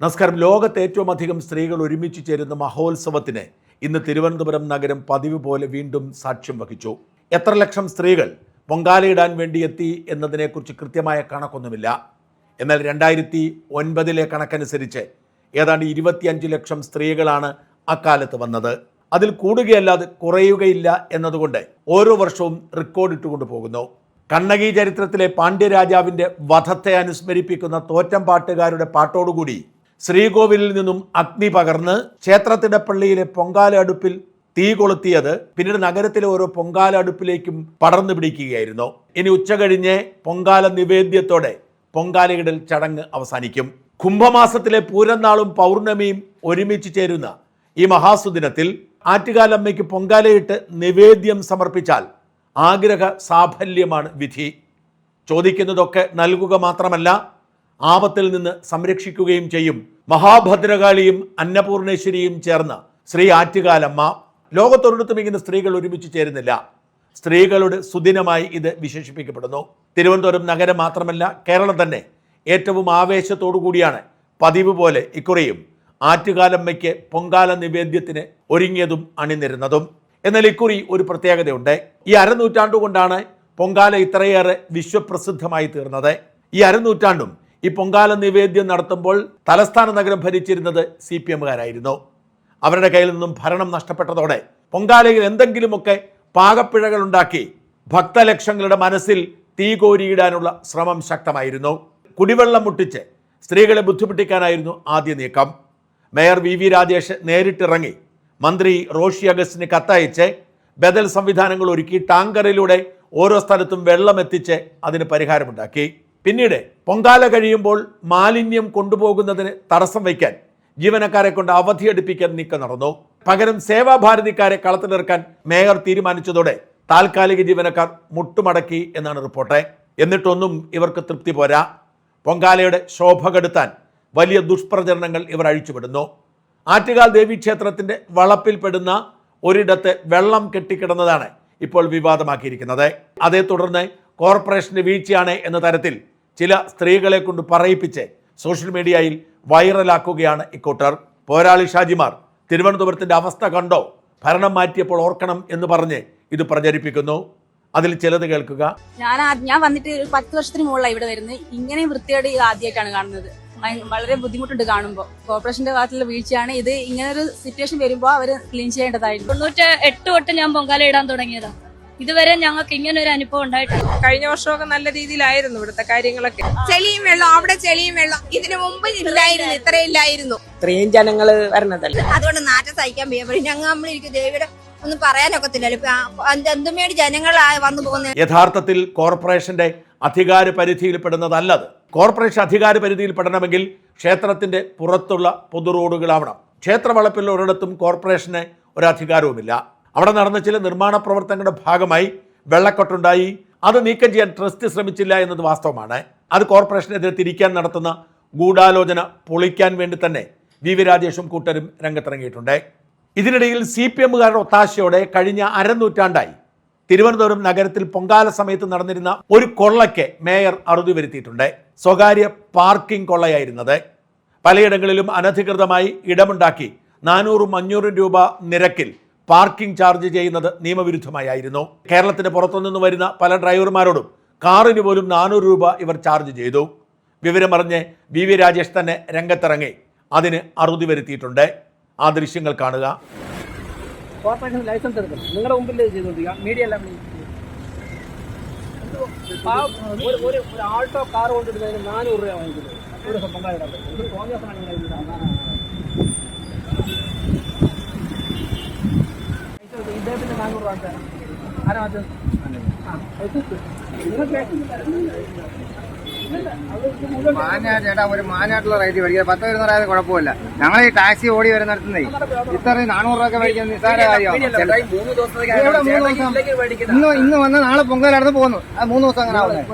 നമസ്കാരം. ലോകത്ത് ഏറ്റവും അധികം സ്ത്രീകൾ ഒരുമിച്ച് ചേരുന്ന മഹോത്സവത്തിന് ഇന്ന് തിരുവനന്തപുരം നഗരം പതിവ് പോലെ വീണ്ടും സാക്ഷ്യം വഹിച്ചു. എത്ര ലക്ഷം സ്ത്രീകൾ പൊങ്കാലയിടാൻ വേണ്ടി എത്തി എന്നതിനെക്കുറിച്ച് കൃത്യമായ കണക്കൊന്നുമില്ല. എന്നാൽ 2009 കണക്കനുസരിച്ച് ഏതാണ്ട് 25 ലക്ഷം സ്ത്രീകളാണ് അക്കാലത്ത് വന്നത്. അതിൽ കൂടുകയല്ലാതെ കുറയുകയില്ല എന്നതുകൊണ്ട് ഓരോ വർഷവും റെക്കോർഡ് ഇട്ടുകൊണ്ട് പോകുന്നു. കണ്ണകി ചരിത്രത്തിലെ പാണ്ഡ്യരാജാവിൻ്റെ വധത്തെ അനുസ്മരിപ്പിക്കുന്ന തോറ്റം പാട്ടുകാരുടെ പാട്ടോടുകൂടി ശ്രീകോവിലിൽ നിന്നും അഗ്നി പകർന്ന് ക്ഷേത്രത്തിന്റെ പള്ളിയിലെ പൊങ്കാല അടുപ്പിൽ തീ കൊളുത്തിയത് പിന്നീട് നഗരത്തിലെ ഓരോ പൊങ്കാല അടുപ്പിലേക്കും പടർന്നു പിടിക്കുകയായിരുന്നു. ഇനി ഉച്ച കഴിഞ്ഞ് പൊങ്കാല നിവേദ്യത്തോടെ പൊങ്കാലയിടൽ ചടങ്ങ് അവസാനിക്കും. കുംഭമാസത്തിലെ പൂരനാളും പൗർണമിയും ഒരുമിച്ച് ചേരുന്ന ഈ മഹാസുദിനത്തിൽ ആറ്റുകാലമ്മയ്ക്ക് പൊങ്കാലയിട്ട് നിവേദ്യം സമർപ്പിച്ചാൽ ആഗ്രഹ സാഫല്യമാണ് വിധി. ചോദിക്കുന്നതൊക്കെ നൽകുക മാത്രമല്ല, ആപത്തിൽ നിന്ന് സംരക്ഷിക്കുകയും ചെയ്യും. മഹാഭദ്രകാളിയും അന്നപൂർണേശ്വരിയും ചേർന്ന ശ്രീ ആറ്റുകാലമ്മ. ലോകത്തൊരിടത്തും ഇങ്ങനെ സ്ത്രീകൾ ഒരുമിച്ച് ചേരുന്നില്ല. സ്ത്രീകളുടെ സുദിനമായി ഇത് വിശേഷിപ്പിക്കപ്പെടുന്നു. തിരുവനന്തപുരം നഗരം മാത്രമല്ല, കേരളം തന്നെ ഏറ്റവും ആവേശത്തോടു കൂടിയാണ് പതിവ് പോലെ ഇക്കുറിയും ആറ്റുകാലമ്മയ്ക്ക് പൊങ്കാല നിവേദ്യത്തിന് ഒരുങ്ങിയതും അണിനിരുന്നതും. എന്നാൽ ഇക്കുറി ഒരു പ്രത്യേകതയുണ്ട്. ഈ അരനൂറ്റാണ്ടുകൊണ്ടാണ് പൊങ്കാല ഇത്രയേറെ വിശ്വപ്രസിദ്ധമായി തീർന്നത്. ഈ അരനൂറ്റാണ്ടും ഈ പൊങ്കാല നിവേദ്യം നടത്തുമ്പോൾ തലസ്ഥാന നഗരം ഭരിച്ചിരുന്നത് CPMകാരായിരുന്നു. അവരുടെ കയ്യിൽ നിന്നും ഭരണം നഷ്ടപ്പെട്ടതോടെ പൊങ്കാലയിൽ എന്തെങ്കിലുമൊക്കെ പാകപ്പിഴകൾ ഉണ്ടാക്കി ഭക്തലക്ഷങ്ങളുടെ മനസ്സിൽ തീ കോരിയിടാനുള്ള ശ്രമം ശക്തമായിരുന്നു. കുടിവെള്ളം മുട്ടിച്ച് സ്ത്രീകളെ ബുദ്ധിമുട്ടിക്കാനായിരുന്നു ആദ്യ നീക്കം. മേയർ VV രാജേഷ് നേരിട്ടിറങ്ങി മന്ത്രി റോഷി അഗസ്റ്റിന് കത്തയച്ച് ബദൽ സംവിധാനങ്ങൾ ഒരുക്കി ടാങ്കറിലൂടെ ഓരോ സ്ഥലത്തും വെള്ളം എത്തിച്ച് അതിന് പരിഹാരമുണ്ടാക്കി. പിന്നീട് പൊങ്കാല കഴിയുമ്പോൾ മാലിന്യം കൊണ്ടുപോകുന്നതിന് തടസ്സം വയ്ക്കാൻ ജീവനക്കാരെ കൊണ്ട് അവധിയെടുപ്പിക്കാൻ നീക്കം നടന്നു. പകരം സേവാഭാരതിക്കാരെ കളത്തിലിറക്കാൻ മേയർ തീരുമാനിച്ചതോടെ താൽക്കാലിക ജീവനക്കാർ മുട്ടുമടക്കി എന്നാണ് റിപ്പോർട്ട്. എന്നിട്ടൊന്നും ഇവർക്ക് തൃപ്തി പോരാ. പൊങ്കാലയുടെ ശോഭ കെടുത്താൻ വലിയ ദുഷ്പ്രചരണങ്ങൾ ഇവർ അഴിച്ചുവിടുന്നു. ആറ്റുകാൽ ദേവീക്ഷേത്രത്തിന്റെ വളപ്പിൽപ്പെടുന്ന ഒരിടത്ത് വെള്ളം കെട്ടിക്കിടന്നതാണ് ഇപ്പോൾ വിവാദമാക്കിയിരിക്കുന്നത്. അതേ തുടർന്ന് കോർപ്പറേഷന്റെ വീഴ്ചയാണ് എന്ന തരത്തിൽ ചില സ്ത്രീകളെ കൊണ്ട് പറയിപ്പിച്ച് സോഷ്യൽ മീഡിയയിൽ വൈറലാക്കുകയാണ് ഇക്കൂട്ടർ. പോരാളി ഷാജിമാർ തിരുവനന്തപുരത്തിന്റെ അവസ്ഥ കണ്ടോ, ഭരണം മാറ്റിയപ്പോൾ ഓർക്കണം എന്ന് പറഞ്ഞ് ഇത് പ്രചരിപ്പിക്കുന്നു. അതിൽ ചിലത് കേൾക്കുക. ഞാൻ വന്നിട്ട് 10 വർഷത്തിന് മുകളിലാണ് ഇവിടെ വരുന്നത്. ഇങ്ങനെയും വൃത്തിയോട് ആദ്യമായിട്ടാണ് കാണുന്നത്. വളരെ ബുദ്ധിമുട്ടുണ്ട് കാണുമ്പോൾ. കോർപ്പറേഷന്റെ ഭാഗത്തുള്ള വീഴ്ചയാണ് ഇത്. ഇങ്ങനെ ഒരു സിറ്റുവേഷൻ വരുമ്പോൾ അവര് ക്ലീൻ ചെയ്യേണ്ടതായിരുന്നു. 98 തൊട്ട് ഞാൻ പൊങ്കാല ഇടാൻ തുടങ്ങിയതാ. ഇതുവരെ ഞങ്ങൾക്ക് ഇങ്ങനെ ഒരു അനുഭവം ഉണ്ടായിട്ടില്ല. കഴിഞ്ഞ വർഷമൊക്കെ നല്ല രീതിയിലായിരുന്നു ഇവിടുത്തെ കാര്യങ്ങളൊക്കെ. ചെളിയും വെള്ളം, അവിടെ ചെളിയും വെള്ളം. ഇതിനു മുമ്പ് ഇല്ലായിരുന്നു, ഇത്രയില്ലായിരുന്നു. ഇത്രയും ജനങ്ങള് വരണതല്ല. അതുകൊണ്ട് നാറ്റം സഹിക്കാൻ വയ്യ. നമ്മളിരിക്കും ദേവിയുടെ ഒന്നും പറയാനൊക്കത്തില്ലല്ലോ. എന്തുമേടി ജനങ്ങൾ വന്നു പോകുന്നത്. യഥാർത്ഥത്തിൽ കോർപ്പറേഷന്റെ അധികാര പരിധിയിൽപ്പെടുന്നതല്ലത്. കോർപ്പറേഷൻ അധികാര പരിധിയിൽപ്പെടണമെങ്കിൽ ക്ഷേത്രത്തിന്റെ പുറത്തുള്ള പൊതു റോഡുകളാവണം. ക്ഷേത്ര വളപ്പിൽ ഒരിടത്തും കോർപ്പറേഷന് ഒരധികാരവുമില്ല. അവിടെ നടന്ന ചില നിർമ്മാണ പ്രവർത്തനങ്ങളുടെ ഭാഗമായി വെള്ളക്കെട്ടുണ്ടായി. അത് നീക്കം ചെയ്യാൻ ട്രസ്റ്റ് ശ്രമിച്ചില്ല എന്നത് വാസ്തവമാണ്. അത് കോർപ്പറേഷനെതിരെ തിരിക്കാൻ നടത്തുന്ന ഗൂഢാലോചന പൊളിക്കാൻ വേണ്ടി തന്നെ VV രാജേഷും കൂട്ടരും രംഗത്തിറങ്ങിയിട്ടുണ്ട്. ഇതിനിടയിൽ CPMകാരുടെ ഒത്താശയോടെ കഴിഞ്ഞ അരനൂറ്റാണ്ടായി തിരുവനന്തപുരം നഗരത്തിൽ പൊങ്കാല സമയത്ത് നടന്നിരുന്ന ഒരു കൊള്ളയ്ക്ക് മേയർ അറുതി വരുത്തിയിട്ടുണ്ട്. സ്വകാര്യ പാർക്കിംഗ് കൊള്ളയായിരുന്നത്. പലയിടങ്ങളിലും അനധികൃതമായി ഇടമുണ്ടാക്കി 400-500 രൂപ നിരക്കിൽ പാർക്കിംഗ് ചാർജ് ചെയ്യുന്നത് നിയമവിരുദ്ധമായിരുന്നു. കേരളത്തിന് പുറത്തുനിന്ന് വരുന്ന പല ഡ്രൈവർമാരോടും കാറിന് പോലും 400 രൂപ ഇവർ ചാർജ് ചെയ്തു. വിവരമറിഞ്ഞ് VV രാജേഷ് തന്നെ രംഗത്തിറങ്ങി അതിന് അറുതി വരുത്തിയിട്ടുണ്ട്. ആ ദൃശ്യങ്ങൾ കാണുക. കോർപ്പറേഷൻ ലൈസൻസ് എടുക്കണം. നിങ്ങളുടെ മുമ്പിൽ ചെയ്തോണ്ടിരിക്കുക. മീഡിയ എല്ലാം ഒരു ആൾട്ടോ കാർ കൊണ്ടിടുന്നതിന് 400 രൂപ വാങ്ങിക്കുന്നത്. ഒരു പൊങ്കാലയിടാൻ പറ്റും. തോന്നിയ ഇദ്ദേഹത്തിന്റെ 400 രൂപ ആരാ മാറ്റം? ചേട്ടാ, ഒരു മാനായിട്ടുള്ള റേറ്റ് മേടിക്കുക. 10 വരുന്നവരായത് കുഴപ്പമില്ല. ഞങ്ങൾ ഈ ടാക്സി ഓടി വരുന്നിടത്തുനിന്നേ ഇത്രയും 400 രൂപ മേടിക്കാൻ നിസ്സാര കാര്യമാണ്. ഇന്ന് വന്ന് നാളെ പൊങ്കാല നടന്ന് പോകുന്നു. 3 ദിവസം അങ്ങനെ ആവുന്നത്.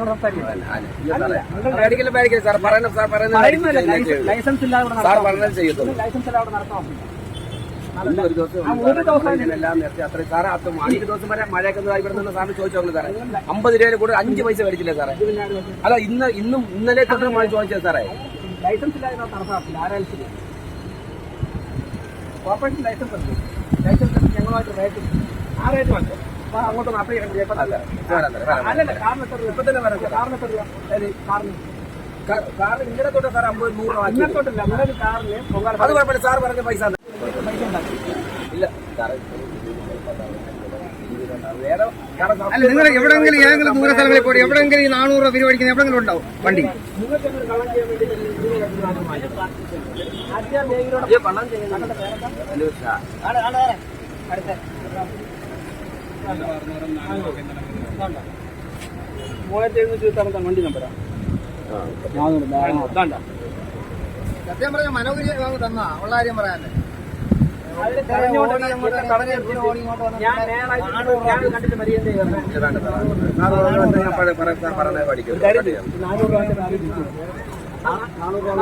ലൈസൻസ് ഇല്ലാതെ ഒരു ദിവസം സാറേ, 5 ദിവസം വരെ മഴയൊക്കെ ഇവിടെ നിന്ന് സാറിന് ചോദിച്ചോളൂ സാറേ. 50 രൂപയിൽ കൂടെ 5 പൈസ മേടിച്ചില്ലേ സാറേ? അല്ല, ഇന്നലെ തൊട്ട് മഴ ചോദിച്ചത് സാറേ. ലൈസൻസ് ഇല്ലാതെ നടപ്പാക്കില്ല. ആരായാലും കോർപ്പറേഷൻ ലൈസൻസ് ഉണ്ട്. ലൈസൻസ് ഞങ്ങളുമായിട്ട് റേറ്റ് ആ റേറ്റ് വേണ്ട. അപ്പൊ അങ്ങോട്ട് അപ്ലൈ ചെയ്യണം. അല്ലല്ല, കാറിന് എത്ര രൂപ? ഇപ്പൊ തന്നെ വരാം. കാറിന് എത്ര രൂപ? കാറിന് ഇങ്ങനെ തൊട്ട് സാർ 50-100 രൂപ. ഇങ്ങനെ തൊട്ടില്ല, നിങ്ങളുടെ കാറിന് അത് കുഴപ്പമില്ല. സാർ പറഞ്ഞ പൈസ ഇല്ല. അല്ല, നിങ്ങൾ എവിടെയെങ്കിലും ഏതെങ്കിലും ദൂര സ്ഥലങ്ങളിൽ പോയി എവിടെയെങ്കിലും ഈ 400 രൂപ പരിപാടിക്കുന്ന എവിടെയെങ്കിലും ഉണ്ടാവും വണ്ടി. നിങ്ങൾക്ക് കള്ളം ചെയ്യാൻ വേണ്ടി പണം ചെയ്യുന്നുണ്ട്. വണ്ടി നമ്പരാ സത്യം പറഞ്ഞ മനോഹരി തന്നാ ഉള്ള കാര്യം പറയാനേ. ഞാൻ കണ്ടിട്ട് മര്യാദ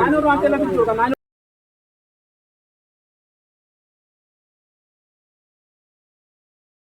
400 രൂപ